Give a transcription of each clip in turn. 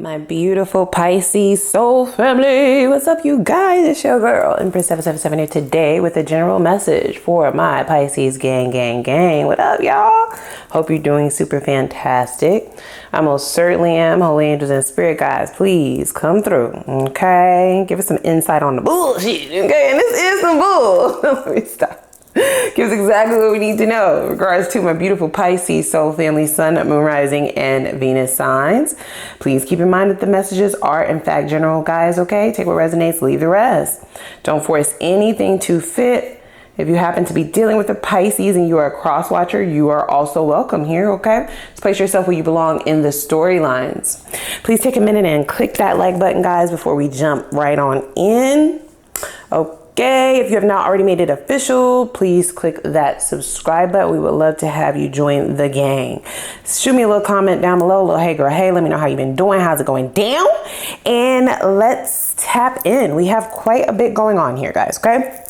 My beautiful Pisces soul family, what's up you guys? It's your girl Empress 777 here today with a general message for my Pisces gang. What up y'all? Hope you're doing super fantastic. I most certainly am. Holy angels and spirit guides, please come through, okay? Give us some insight on the bullshit, okay? And this is some bull. Let me stop. Gives exactly what we need to know in regards to my beautiful Pisces soul family, sun, moon, rising, and Venus signs. Please keep in mind that the messages are in fact general, guys, okay? Take what resonates, leave the rest. Don't force anything to fit. If you happen to be dealing with a Pisces and you are a cross watcher, you are also welcome here, okay? Just place yourself where you belong in the storylines. Please take a minute and click that like button, guys, before we jump right on in. Okay, if you have not already made it official, please click that subscribe button. We would love to have you join the gang. Shoot me a little comment down below, a little hey girl, hey, let me know how you've been doing, how's it going down, and let's tap in. We have quite a bit going on here, guys, okay?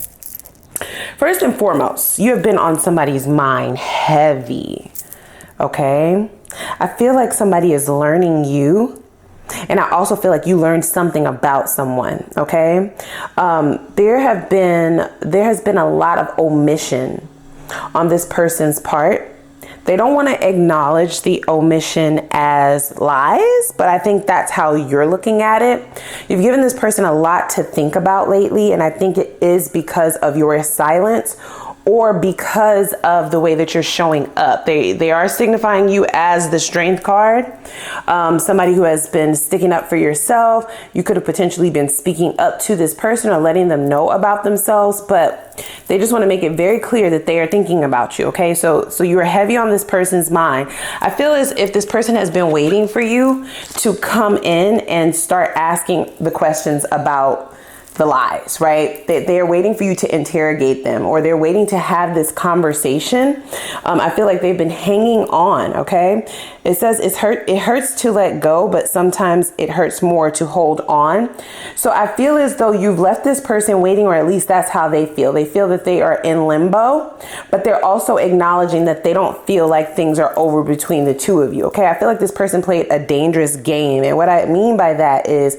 First and foremost, you have been on somebody's mind heavy, okay? I feel like somebody is learning you. And I also feel like you learned something about someone, okay? There has been a lot of omission on this person's part. They don't want to acknowledge the omission as lies, but I think that's how you're looking at it. You've given this person a lot to think about lately, and I think it is because of your silence or because of the way that you're showing up. They are signifying you as the strength card. Somebody who has been sticking up for yourself. You could have potentially been speaking up to this person or letting them know about themselves, but they just want to make it very clear that they are thinking about you, okay? So you are heavy on this person's mind. I feel as if this person has been waiting for you to come in and start asking the questions about the lies, right? They are waiting for you to interrogate them, or they're waiting to have this conversation. I feel like they've been hanging on, okay? It says it hurts to let go, but sometimes it hurts more to hold on. So I feel as though you've left this person waiting, or at least that's how they feel. They feel that they are in limbo, but they're also acknowledging that they don't feel like things are over between the two of you, okay? I feel like this person played a dangerous game. And what I mean by that is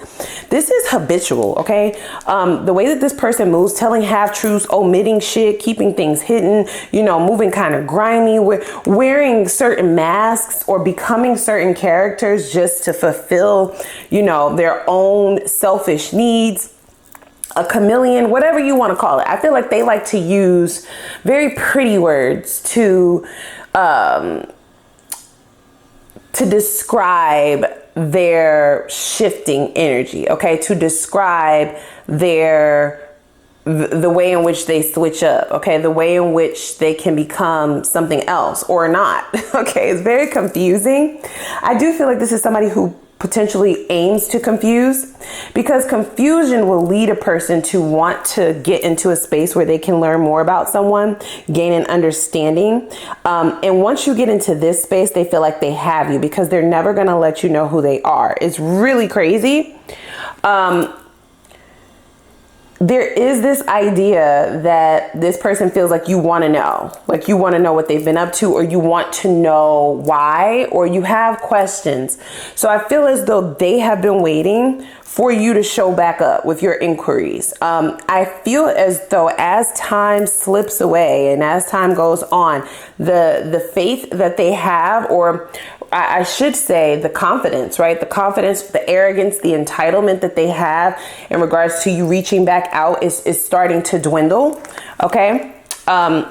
this is habitual, okay? The way that this person moves, telling half-truths, omitting shit, keeping things hidden, you know, moving kind of grimy, wearing certain masks or becoming certain characters just to fulfill, you know, their own selfish needs. A chameleon, whatever you want to call it. I feel like they like to use very pretty words to describe their shifting energy, okay? To describe the way in which they switch up, okay? The way in which they can become something else or not, okay? It's very confusing. I do feel like this is somebody who potentially aims to confuse, because confusion will lead a person to want to get into a space where they can learn more about someone, gain an understanding. And once you get into this space, they feel like they have you, because they're never going to let you know who they are. It's really crazy. There is this idea that this person feels like you want to know, like you want to know what they've been up to, or you want to know why, or you have questions. So I feel as though they have been waiting for you to show back up with your inquiries. I feel as though as time slips away and as time goes on, the faith that they have, or I should say the confidence, right? The confidence, the arrogance, the entitlement that they have in regards to you reaching back out is starting to dwindle, okay? I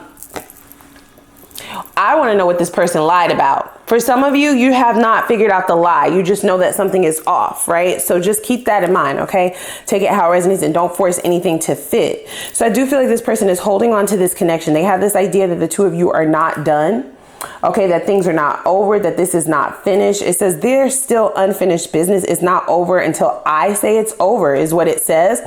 want to know what this person lied about. For some of you, you have not figured out the lie. You just know that something is off, right? So just keep that in mind, okay? Take it how it resonates and don't force anything to fit. So I do feel like this person is holding on to this connection. They have this idea that the two of you are not done. Okay, that things are not over, that this is not finished. It says there's still unfinished business. It's not over until I say it's over, is what it says.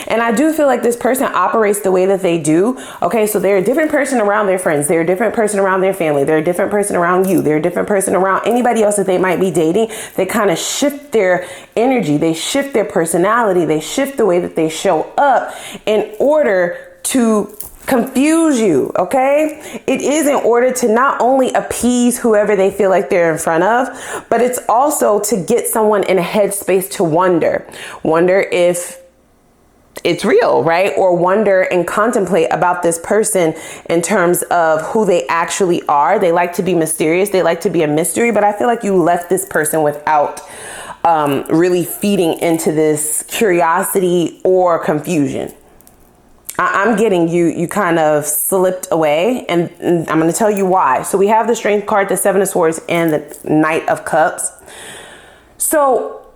And I do feel like this person operates the way that they do. Okay, so they're a different person around their friends. They're a different person around their family. They're a different person around you. They're a different person around anybody else that they might be dating. They kind of shift their energy. They shift their personality. They shift the way that they show up in order to confuse you, okay? It is in order to not only appease whoever they feel like they're in front of, but it's also to get someone in a headspace to wonder if it's real, right? Or wonder and contemplate about this person in terms of who they actually are. They like to be mysterious. They like to be a mystery, but I feel like you left this person without really feeding into this curiosity or confusion. I'm getting you kind of slipped away, and I'm going to tell you why. So we have the Strength card, the Seven of Swords, and the Knight of Cups. So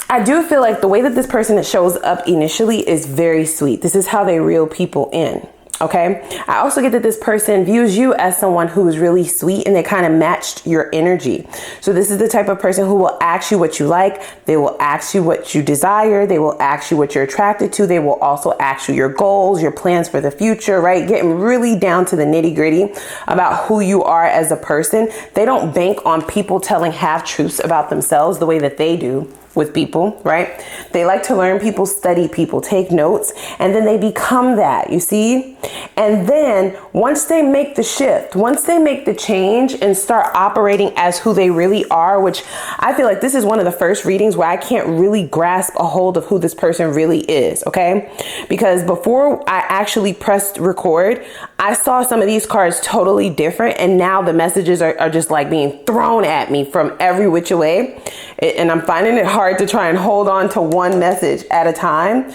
I do feel like the way that this person that shows up initially is very sweet. This is how they reel people in. Okay. I also get that this person views you as someone who is really sweet, and they kind of matched your energy. So this is the type of person who will ask you what you like. They will ask you what you desire. They will ask you what you're attracted to. They will also ask you your goals, your plans for the future, right? Getting really down to the nitty gritty about who you are as a person. They don't bank on people telling half truths about themselves the way that they do with people, right? They like to learn people, study people, take notes, and then they become that, you see? And then once they make the shift, once they make the change and start operating as who they really are, which I feel like this is one of the first readings where I can't really grasp a hold of who this person really is, okay? Because before I actually pressed record, I saw some of these cards totally different, and now the messages are just like being thrown at me from every which way. And I'm finding it hard to try and hold on to one message at a time.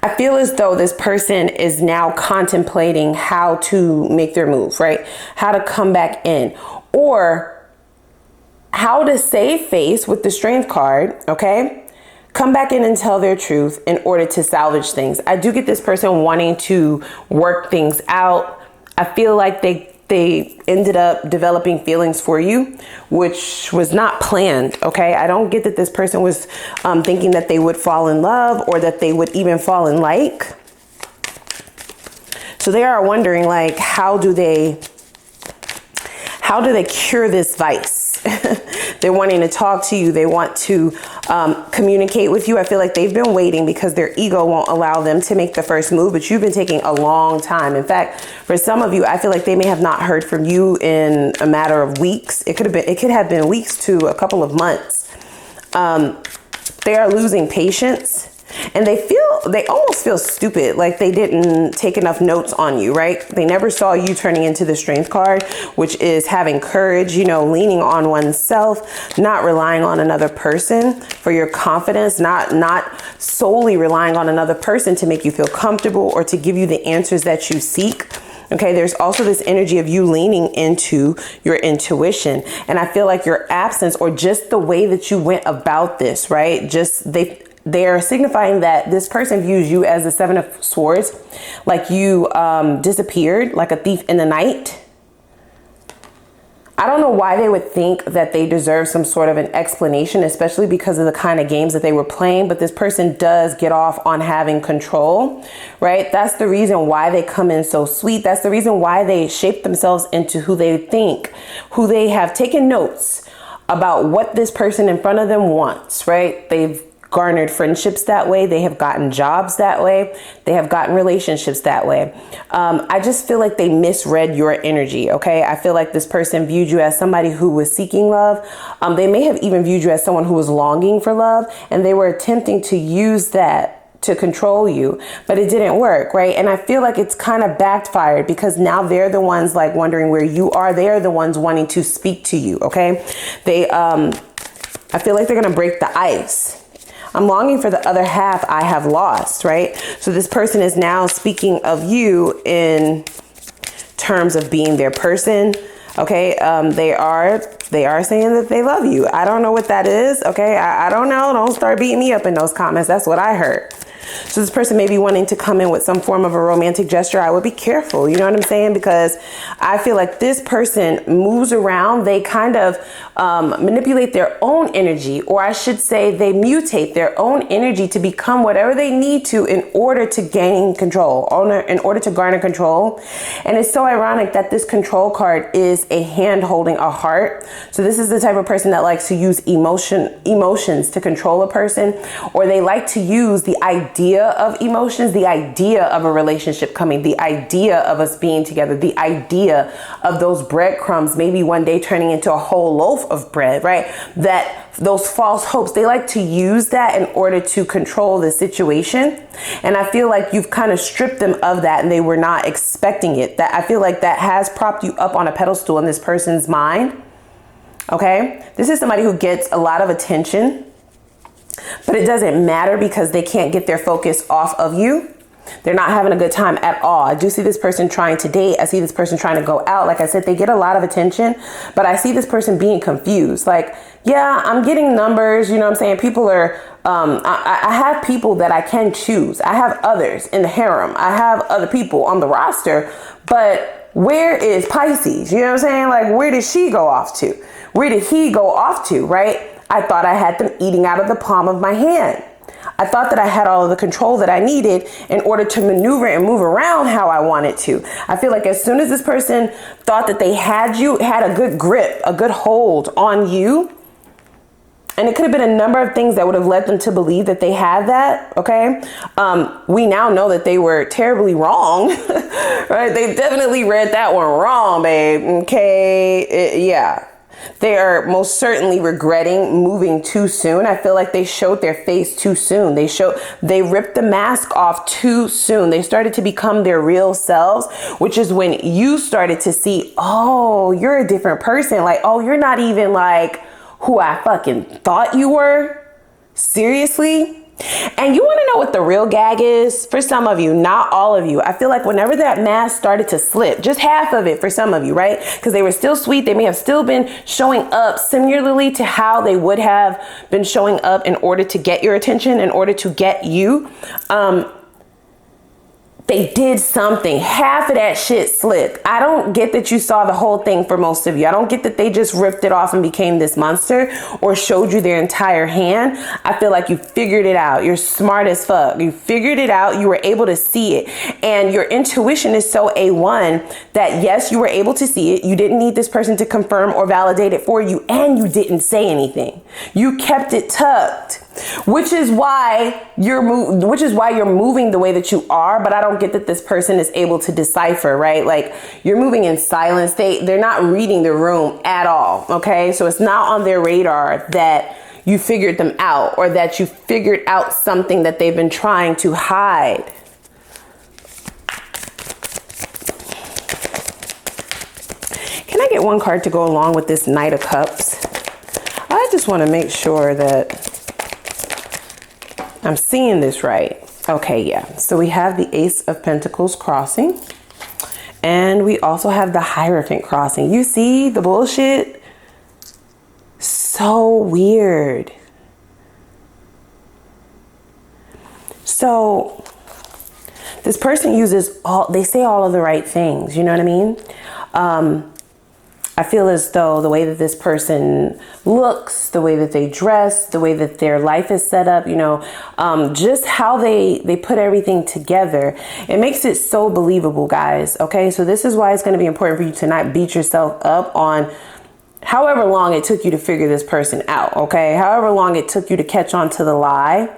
I feel as though this person is now contemplating how to make their move, right? How to come back in, or how to save face with the Strength card, okay? Come back in and tell their truth in order to salvage things. I do get this person wanting to work things out. I feel like they ended up developing feelings for you, which was not planned, okay? I don't get that this person was thinking that they would fall in love or that they would even fall in like. So they are wondering, like, how do they cure this vice? They're wanting to talk to you. They want to communicate with you. I feel like they've been waiting because their ego won't allow them to make the first move, but you've been taking a long time. In fact, for some of you, I feel like they may have not heard from you in a matter of weeks. It could have been weeks to a couple of months. They are losing patience. And they almost feel stupid, like they didn't take enough notes on you, right? They never saw you turning into the Strength card, which is having courage, you know, leaning on oneself, not relying on another person for your confidence, not solely relying on another person to make you feel comfortable or to give you the answers that you seek. Okay, there's also this energy of you leaning into your intuition. And I feel like your absence, or just the way that you went about this, right? They're signifying that this person views you as the Seven of Swords, like you disappeared, like a thief in the night. I don't know why they would think that they deserve some sort of an explanation, especially because of the kind of games that they were playing. But this person does get off on having control, right? That's the reason why they come in so sweet. That's the reason why they shape themselves into who they think, who they have taken notes about what this person in front of them wants, right? They've garnered friendships that way. They have gotten jobs that way. They have gotten relationships that way. I just feel like they misread your energy. Okay. I feel like this person viewed you as somebody who was seeking love. They may have even viewed you as someone who was longing for love, and they were attempting to use that to control you, but it didn't work. Right. And I feel like it's kind of backfired, because now they're the ones like wondering where you are. They are the ones wanting to speak to you. Okay. I feel like they're going to break the ice. I'm longing for the other half I have lost, right? So this person is now speaking of you in terms of being their person. Okay. They are saying that they love you. I don't know what that is. Okay. I don't know. Don't start beating me up in those comments. That's what I heard. So this person may be wanting to come in with some form of a romantic gesture. I would be careful. You know what I'm saying? Because I feel like this person moves around. They kind of manipulate their own energy, or I should say they mutate their own energy to become whatever they need to in order to gain control, in order to garner control. And it's so ironic that this control card is a hand holding a heart. So this is the type of person that likes to use emotions to control a person, or they like to use the idea idea of emotions, the idea of a relationship coming, the idea of us being together, the idea of those breadcrumbs maybe one day turning into a whole loaf of bread, right? That those false hopes, they like to use that in order to control the situation. And I feel like you've kind of stripped them of that and they were not expecting it. That I feel like that has propped you up on a pedestal in this person's mind. Okay, this is somebody who gets a lot of attention, but it doesn't matter because they can't get their focus off of you. They're not having a good time at all. I do see this person trying to date. I see this person trying to go out. Like I said, they get a lot of attention, but I see this person being confused. Like, yeah, I'm getting numbers. You know what I'm saying? People are, I have people that I can choose. I have others in the harem. I have other people on the roster, but where is Pisces? You know what I'm saying? Like, where did she go off to? Where did he go off to, right? I thought I had them eating out of the palm of my hand. I thought that I had all of the control that I needed in order to maneuver and move around how I wanted to. I feel like as soon as this person thought that they had you, had a good grip, a good hold on you, and it could have been a number of things that would have led them to believe that they had that, okay? We now know that they were terribly wrong, right? They definitely read that one wrong, babe, okay? Yeah. They are most certainly regretting moving too soon. I feel like they showed their face too soon. They ripped the mask off too soon. They started to become their real selves, which is when you started to see, oh, you're a different person. Like, oh, you're not even like who I fucking thought you were. Seriously? And you want to know what the real gag is? For some of you, not all of you. I feel like whenever that mask started to slip, just half of it for some of you, right? Because they were still sweet. They may have still been showing up similarly to how they would have been showing up in order to get your attention, in order to get you. They did something. Half of that shit slipped. I don't get that you saw the whole thing for most of you. I don't get that they just ripped it off and became this monster or showed you their entire hand. I feel like you figured it out. You're smart as fuck. You figured it out. You were able to see it. And your intuition is so A1 that yes, you were able to see it. You didn't need this person to confirm or validate it for you. And you didn't say anything. You kept it tucked. Which is why you're moving the way that you are, but I don't get that this person is able to decipher, right? Like you're moving in silence. They're not reading the room at all. Okay. So it's not on their radar that you figured them out or that you figured out something that they've been trying to hide. Can I get one card to go along with this Knight of Cups? I just want to make sure that I'm seeing this right. Okay, yeah. So we have the Ace of Pentacles crossing. And we also have the Hierophant crossing. You see the bullshit? So weird. So this person they say all of the right things. You know what I mean? I feel as though the way that this person looks, the way that they dress, the way that their life is set up, you know, just how they put everything together, it makes it so believable, guys. Okay, so this is why it's going to be important for you to not beat yourself up on however long it took you to figure this person out. Okay, however long it took you to catch on to the lie.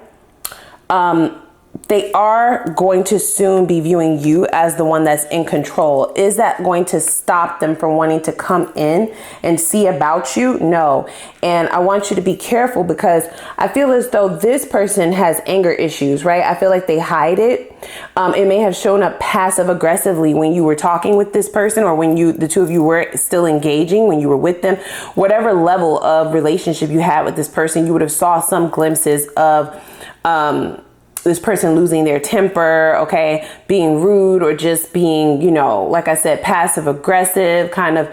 They are going to soon be viewing you as the one that's in control. Is that going to stop them from wanting to come in and see about you? No. And I want you to be careful because I feel as though this person has anger issues, right? I feel like they hide it. It may have shown up passive aggressively when you were talking with this person or when the two of you were still engaging, when you were with them. Whatever level of relationship you had with this person, you would have saw some glimpses of this person losing their temper, okay, being rude or just being, you know, like I said, passive aggressive, kind of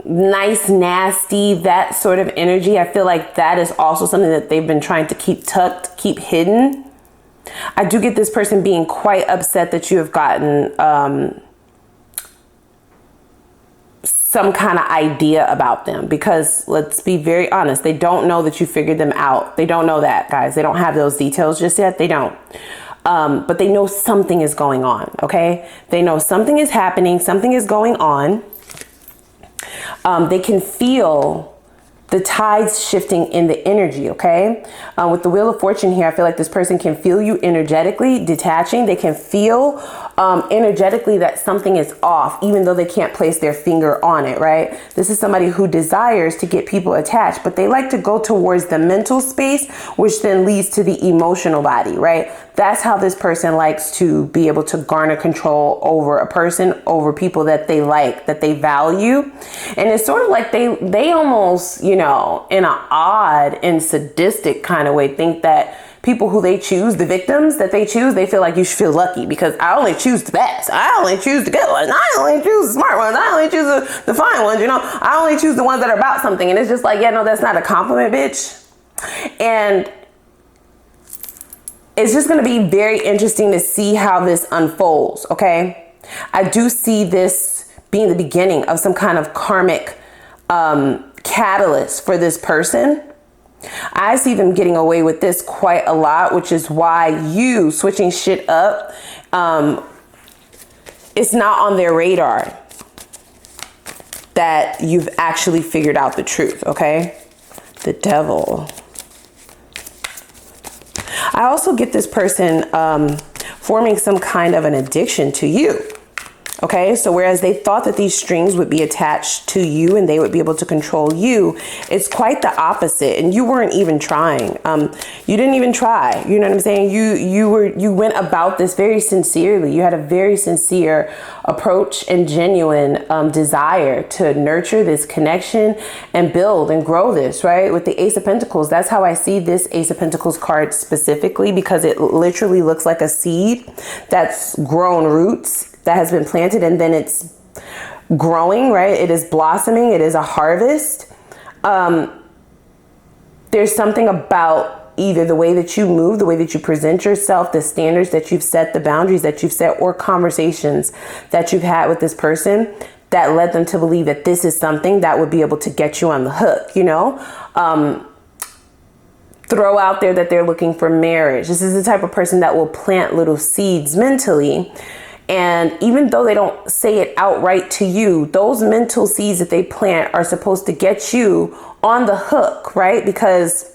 nice, nasty, that sort of energy. I feel like that is also something that they've been trying to keep tucked, keep hidden. I do get this person being quite upset that you have gotten some kind of idea about them, because let's be very honest, they don't know that you figured them out. They don't know that, guys. They don't have those details just yet. They don't. But they know something is going on. Okay. They know something is happening. Something is going on. They can feel the tides shifting in the energy, okay? With the Wheel of Fortune here, I feel like this person can feel you energetically detaching. They can feel energetically that something is off, even though they can't place their finger on it, right? This is somebody who desires to get people attached, but they like to go towards the mental space, which then leads to the emotional body, right? That's how this person likes to be able to garner control over a person, over people that they like, that they value. And it's sort of like they almost, you know, in an odd and sadistic kind of way, think that people who they choose, the victims that they choose, they feel like you should feel lucky because I only choose the best. I only choose the good ones. I only choose the smart ones. I only choose the fine ones, you know. I only choose the ones that are about something. And it's just like, yeah, no, that's not a compliment, bitch. And it's just going to be very interesting to see how this unfolds, okay? I do see this being the beginning of some kind of karmic catalyst for this person. I see them getting away with this quite a lot, which is why you switching shit up, it's not on their radar that you've actually figured out the truth, okay? The Devil. I also get this person forming some kind of an addiction to you. Okay, so whereas they thought that these strings would be attached to you and they would be able to control you, it's quite the opposite. And you weren't even trying. You didn't even try. You know what I'm saying? You went about this very sincerely. You had a very sincere approach and genuine desire to nurture this connection and build and grow this, right? With the Ace of Pentacles, that's how I see this Ace of Pentacles card specifically, because it literally looks like a seed that's grown roots, that has been planted, and then it's growing, right? It is blossoming. It is a harvest. There's something about either the way that you move, the way that you present yourself, the standards that you've set, the boundaries that you've set, or conversations that you've had with this person that led them to believe that this is something that would be able to get you on the hook, you know? Throw out there that they're looking for marriage. This is the type of person that will plant little seeds mentally. And even though they don't say it outright to you, those mental seeds that they plant are supposed to get you on the hook, right? Because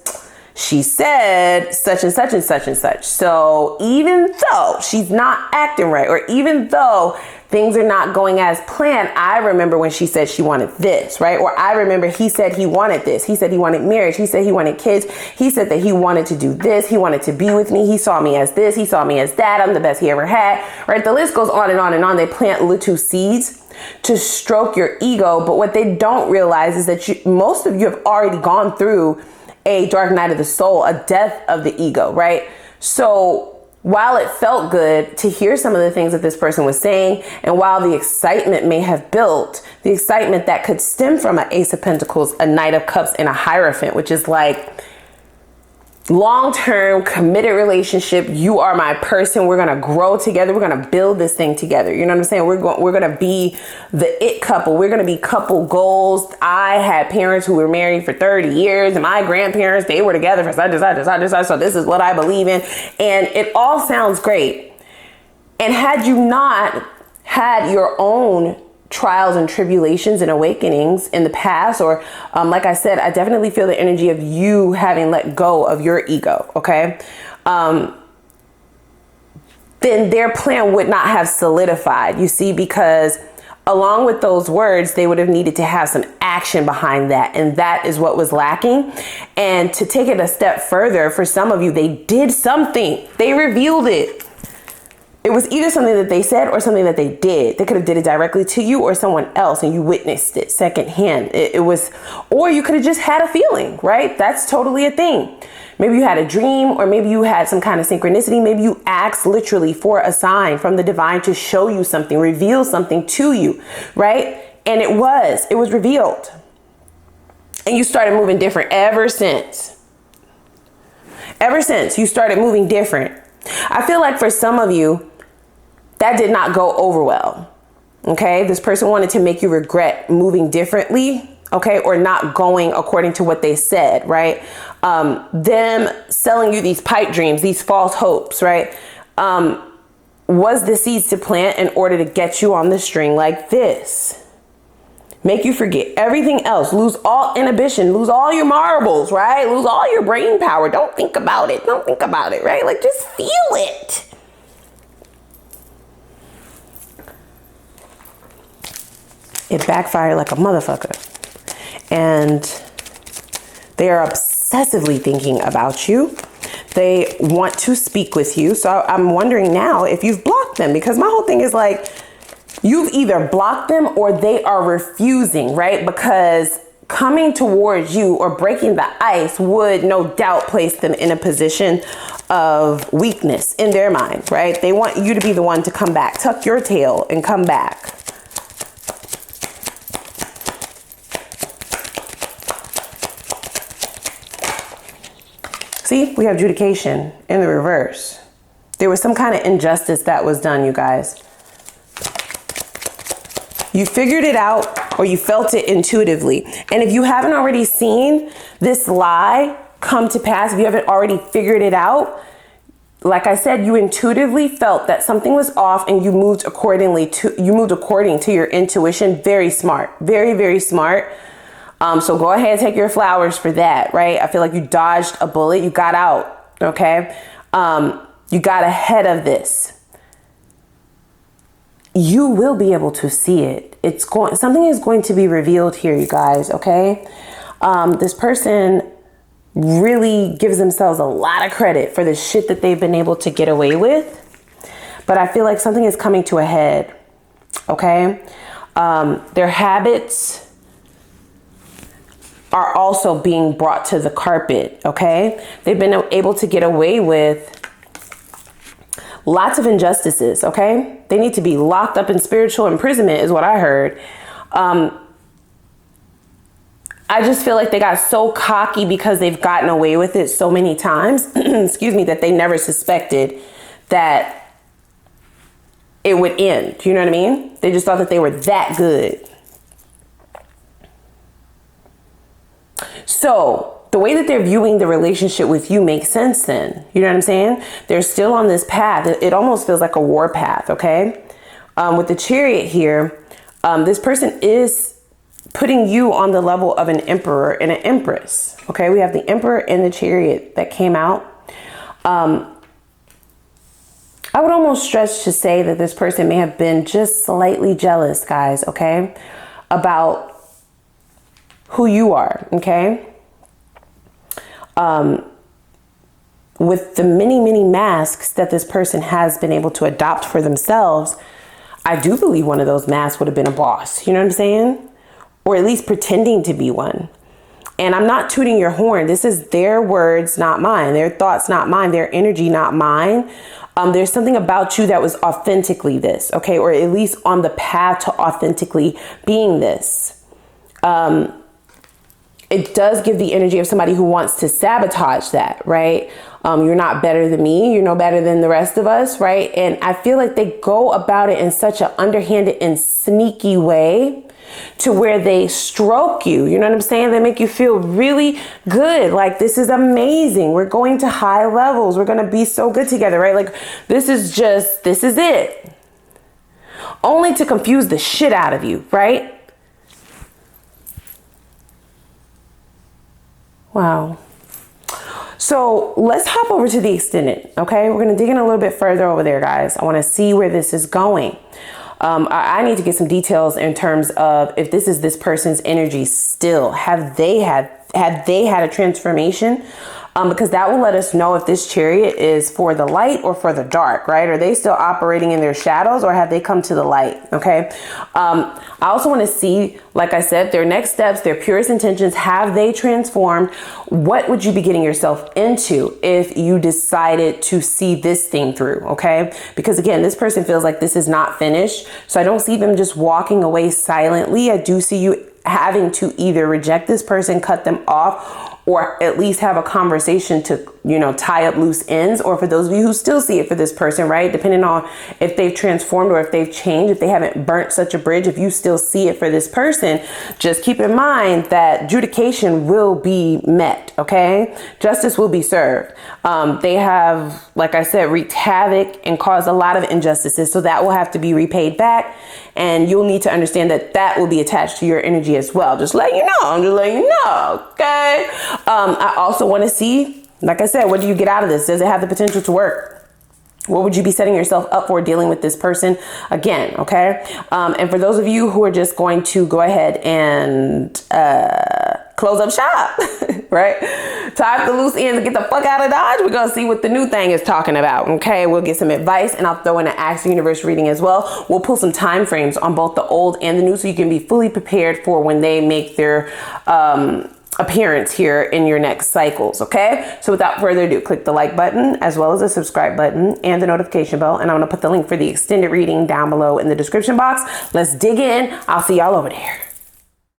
she said such and such and such and such. So even though she's not acting right, or even though things are not going as planned, I remember when she said she wanted this, right? Or I remember he said he wanted this. He said he wanted marriage. He said he wanted kids. He said that he wanted to do this. He wanted to be with me. He saw me as this. He saw me as that. I'm the best he ever had, right? The list goes on and on and on. They plant little seeds to stroke your ego. But what they don't realize is that most of you have already gone through a dark night of the soul, a death of the ego, right? So while it felt good to hear some of the things that this person was saying, and while the excitement may have built, the excitement that could stem from an Ace of Pentacles, a Knight of Cups, and a Hierophant, which is like long-term committed relationship. You are my person. We're going to grow together. We're going to build this thing together. You know what I'm saying? We're going to be the it couple. We're going to be couple goals. I had parents who were married for 30 years, and my grandparents, they were together for such and such and such and such. So this is what I believe in. And it all sounds great. And had you not had your own trials and tribulations and awakenings in the past, or like I said, I definitely feel the energy of you having let go of your ego, okay? Then their plan would not have solidified, you see, because along with those words, they would have needed to have some action behind that. And that is what was lacking. And to take it a step further, for some of you, they did something. They revealed it. It was either something that they said or something that they did. They could have did it directly to you or someone else, and you witnessed it secondhand. It was, or you could have just had a feeling, right? That's totally a thing. Maybe you had a dream, or maybe you had some kind of synchronicity. Maybe you asked literally for a sign from the divine to show you something, reveal something to you, right? And it was revealed. And you started moving different ever since. Ever since you started moving different. I feel like for some of you, that did not go over well. Okay. This person wanted to make you regret moving differently. Okay. Or not going according to what they said. Right. Them selling you these pipe dreams, these false hopes. Right. Was the seeds to plant in order to get you on the string like this. make you forget everything else, lose all inhibition, lose all your marbles, right? Lose all your brain power. Don't think about it. Don't think about it, right? Like, just feel it. It backfired like a motherfucker. And they are obsessively thinking about you. They want to speak with you. So I'm wondering now if you've blocked them, because my whole thing is like, you've either blocked them or they are refusing, right? Because coming towards you or breaking the ice would no doubt place them in a position of weakness in their mind, right? They want you to be the one to come back, tuck your tail and come back. See, we have adjudication in the reverse. There was some kind of injustice that was done, you guys. You figured it out or you felt it intuitively. And if you haven't already seen this lie come to pass, if you haven't already figured it out, like I said, you intuitively felt that something was off and you moved according to your intuition. Very smart, very, very smart. So go ahead and take your flowers for that, right? I feel like you dodged a bullet. You got out, okay? You got ahead of this. You will be able to see it. Something is going to be revealed here, you guys, okay? This person really gives themselves a lot of credit for the shit that they've been able to get away with. But I feel like something is coming to a head, okay? Their habits are also being brought to the carpet, okay? They've been able to get away with lots of injustices, okay? They need to be locked up in spiritual imprisonment is what I heard. I just feel like they got so cocky because they've gotten away with it so many times, excuse me, that they never suspected that it would end. You know what I mean? They just thought that they were that good. So the way that they're viewing the relationship with you makes sense then. You know what I'm saying? They're still on this path. It almost feels like a war path, okay? With the Chariot here, this person is putting you on the level of an Emperor and an Empress, okay? We have the Emperor and the Chariot that came out. I would almost stretch to say that this person may have been just slightly jealous, guys, okay? About who you are, okay? With the many, many masks that this person has been able to adopt for themselves, I do believe one of those masks would have been a boss. You know what I'm saying? Or at least pretending to be one. And I'm not tooting your horn. This is their words, not mine. Their thoughts, not mine. Their energy, not mine. There's something about you that was authentically this, okay? Or at least on the path to authentically being this. It does give the energy of somebody who wants to sabotage that, right? You're not better than me. You're no better than the rest of us, right? And I feel like they go about it in such an underhanded and sneaky way to where they stroke you. You know what I'm saying? They make you feel really good. Like, this is amazing. We're going to high levels. We're going to be so good together, right? Like, this is it. Only to confuse the shit out of you, right? Wow. So let's hop over to the extended, okay? We're going to dig in a little bit further over there, guys. I want to see where this is going. I need to get some details in terms of if this is this person's energy still. Have they had a transformation? Because that will let us know if this Chariot is for the light or for the dark, right? Are they still operating in their shadows or have they come to the light? Okay. I also want to see, like I said, their next steps, their purest intentions. Have they transformed? What would you be getting yourself into if you decided to see this thing through? Okay. Because again, this person feels like this is not finished. So I don't see them just walking away silently. I do see you having to either reject this person, cut them off, or at least have a conversation to, you know, tie up loose ends. Or for those of you who still see it for this person, right? Depending on if they've transformed or if they've changed, if they haven't burnt such a bridge, if you still see it for this person, just keep in mind that adjudication will be met, okay? Justice will be served. They have, like I said, wreaked havoc and caused a lot of injustices. So that will have to be repaid back. And you'll need to understand that that will be attached to your energy as well. Just letting you know. I'm just letting you know, okay? I also want to see, like I said, what do you get out of this? Does it have the potential to work? What would you be setting yourself up for dealing with this person again? Okay. And for those of you who are just going to go ahead and close up shop, right? Tie up the loose ends and get the fuck out of Dodge. We're going to see what the new thing is talking about. Okay. We'll get some advice, and I'll throw in an Ask the Universe reading as well. We'll pull some time frames on both the old and the new, so you can be fully prepared for when they make their, appearance here in your next cycles. Okay. So without further ado, click the like button as well as the subscribe button and the notification bell. And I'm going to put the link for the extended reading down below in the description box. Let's dig in. I'll see y'all over there.